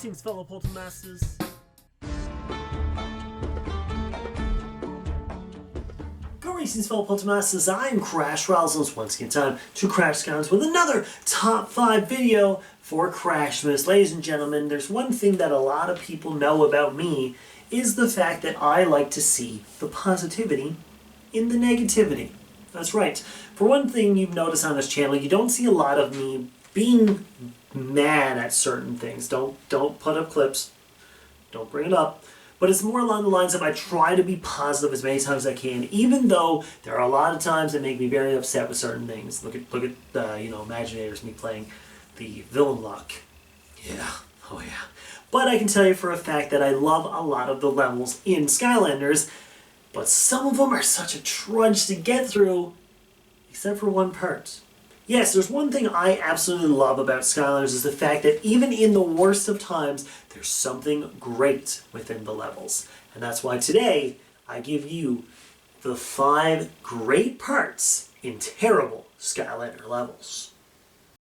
Greetings, fellow Poltermasters. Greetings, fellow Poltermasters. I'm Crash Rowsell. It's once again time to crash Skylanders with another top 5 video for Crashmas. Ladies and gentlemen, there's one thing that a lot of people know about me is the fact that I like to see the positivity in the negativity. That's right. For one thing you've noticed on this channel, you don't see a lot of me being mad at certain things. Don't put up clips. Don't bring it up. But it's more along the lines of I try to be positive as many times as I can, even though there are a lot of times that make me very upset with certain things. Look at Imaginators, me playing the villain luck. Yeah, oh yeah. But I can tell you for a fact that I love a lot of the levels in Skylanders, but some of them are such a trudge to get through, except for one part. Yes, there's one thing I absolutely love about Skylanders is the fact that even in the worst of times, there's something great within the levels. And that's why today, I give you the 5 great parts in terrible Skylander levels.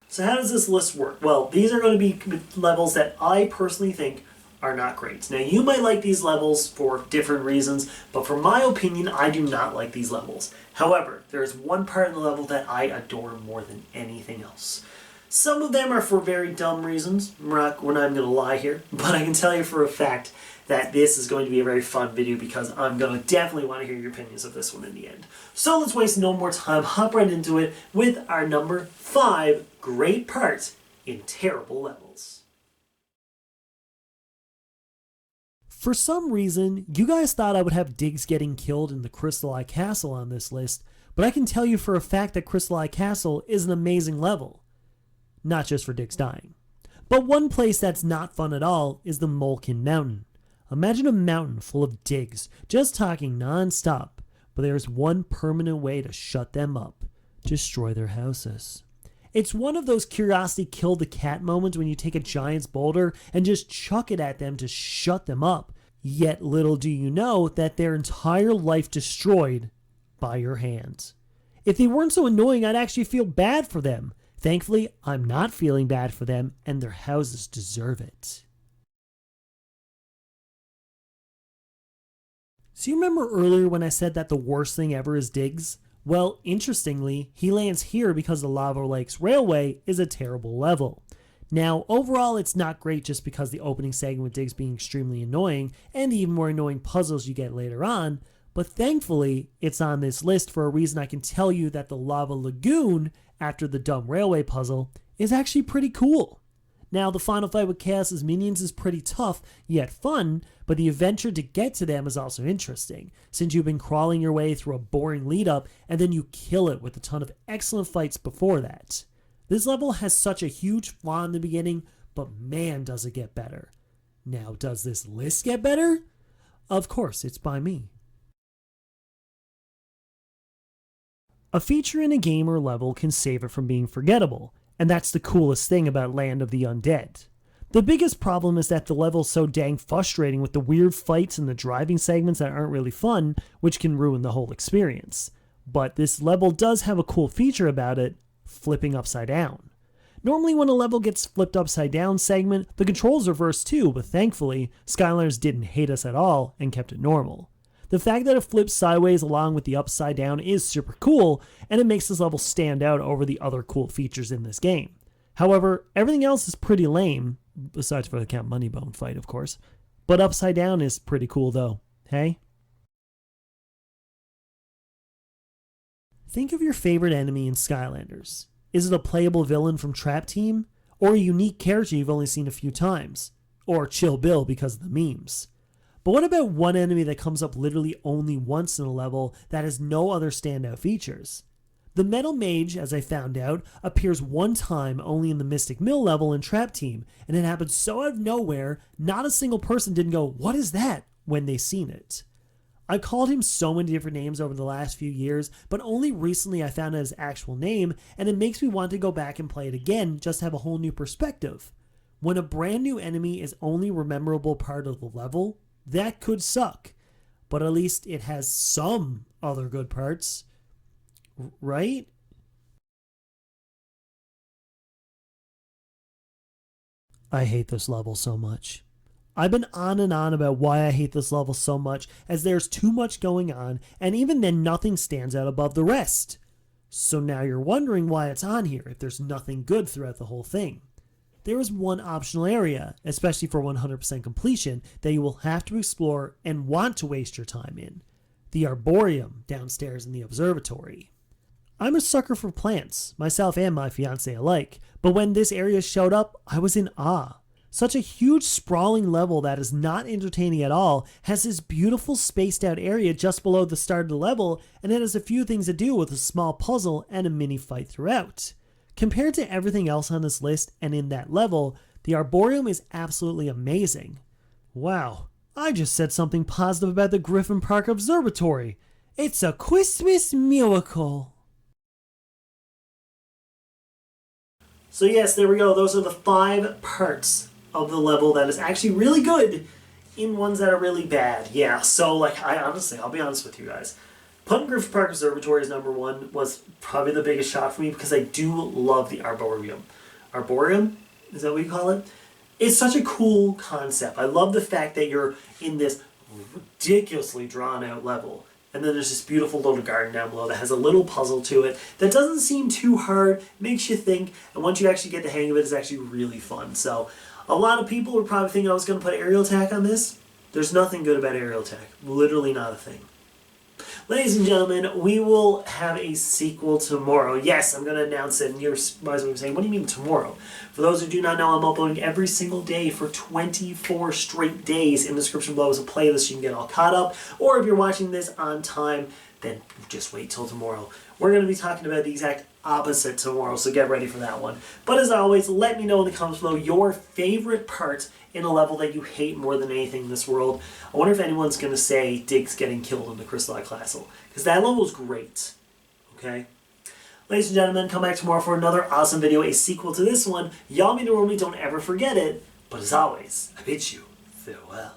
So how does this list work? Well, these are going to be levels that I personally think are not great. Now, you might like these levels for different reasons, but for my opinion, I do not like these levels. However, there is one part in the level that I adore more than anything else. Some of them are for very dumb reasons. We're not even going to lie here, but I can tell you for a fact that this is going to be a very fun video because I'm going to definitely want to hear your opinions of this one in the end. So let's waste no more time, hop right into it with our number 5 great part in terrible levels. For some reason, you guys thought I would have Diggs getting killed in the Crystal Eye Castle on this list, but I can tell you for a fact that Crystal Eye Castle is an amazing level. Not just for Diggs dying. But one place that's not fun at all is the Molekin Mountain. Imagine a mountain full of Diggs, just talking non-stop, but there's one permanent way to shut them up. Destroy their houses. It's one of those curiosity kill the cat moments when you take a giant's boulder and just chuck it at them to shut them up. Yet little do you know that their entire life destroyed by your hands. If they weren't so annoying, I'd actually feel bad for them. Thankfully, I'm not feeling bad for them, and their houses deserve it. So you remember earlier when I said that the worst thing ever is Diggs? Well, interestingly, he lands here because the Lava Lakes Railway is a terrible level. Now, overall, it's not great just because the opening segment with Diggs being extremely annoying, and the even more annoying puzzles you get later on, but thankfully, it's on this list for a reason I can tell you that the Lava Lagoon, after the dumb railway puzzle, is actually pretty cool. Now, the final fight with Chaos's minions is pretty tough, yet fun, but the adventure to get to them is also interesting, since you've been crawling your way through a boring lead-up, and then you kill it with a ton of excellent fights before that. This level has such a huge flaw in the beginning, but man does it get better. Now, does this list get better? Of course, it's by me. A feature in a game or level can save it from being forgettable, and that's the coolest thing about Land of the Undead. The biggest problem is that the level's so dang frustrating with the weird fights and the driving segments that aren't really fun, which can ruin the whole experience. But this level does have a cool feature about it, flipping upside down. Normally when a level gets flipped upside down segment, the controls reverse too, but thankfully, Skylanders didn't hate us at all and kept it normal. The fact that it flips sideways along with the upside down is super cool, and it makes this level stand out over the other cool features in this game. However, everything else is pretty lame, besides for the Count Moneybone fight, of course. But upside down is pretty cool though, hey? Think of your favorite enemy in Skylanders. Is it a playable villain from Trap Team? Or a unique character you've only seen a few times? Or Chill Bill because of the memes? But what about one enemy that comes up literally only once in a level that has no other standout features? The Metal Mage, as I found out, appears one time only in the Mystic Mill level in Trap Team, and it happened so out of nowhere, not a single person didn't go, "What is that?" when they seen it. I called him so many different names over the last few years, but only recently I found out his actual name, and it makes me want to go back and play it again just to have a whole new perspective. When a brand new enemy is only a memorable part of the level, that could suck, but at least it has some other good parts, right? I hate this level so much. I've been on and on about why I hate this level so much, as there's too much going on, and even then nothing stands out above the rest. So now you're wondering why it's on here if there's nothing good throughout the whole thing. There is one optional area, especially for 100% completion, that you will have to explore and want to waste your time in. The Arboretum downstairs in the Observatory. I'm a sucker for plants, myself and my fiance alike, but when this area showed up, I was in awe. Such a huge sprawling level that is not entertaining at all has this beautiful spaced out area just below the start of the level, and it has a few things to do with a small puzzle and a mini fight throughout. Compared to everything else on this list and in that level, the Arboretum is absolutely amazing. Wow, I just said something positive about the Griffin Park Observatory. It's a Christmas miracle. So yes, there we go. Those are the 5 parts of the level that is actually really good in ones that are really bad. Yeah, so like I'll be honest with you guys. Putting Griffin Park Observatory as number 1 was probably the biggest shot for me because I do love the Arboretum. Arboretum? Is that what you call it? It's such a cool concept. I love the fact that you're in this ridiculously drawn out level. And then there's this beautiful little garden down below that has a little puzzle to it that doesn't seem too hard, makes you think, and once you actually get the hang of it, it's actually really fun. So a lot of people were probably thinking I was going to put aerial attack on this. There's nothing good about aerial attack. Literally not a thing. Ladies and gentlemen, we will have a sequel tomorrow. Yes, I'm going to announce it, and you're saying, what do you mean tomorrow? For those who do not know, I'm uploading every single day for 24 straight days. In the description below is a playlist you can get all caught up. Or if you're watching this on time, then just wait till tomorrow. We're going to be talking about the exact opposite tomorrow, so get ready for that one. But as always, let me know in the comments below your favorite part in a level that you hate more than anything in this world. I wonder if anyone's going to say Diggs getting killed in the Crystalline Castle, because that level is great. Okay? Ladies and gentlemen, come back tomorrow for another awesome video, a sequel to this one. Y'all mean to me, don't ever forget it. But as always, I bid you farewell.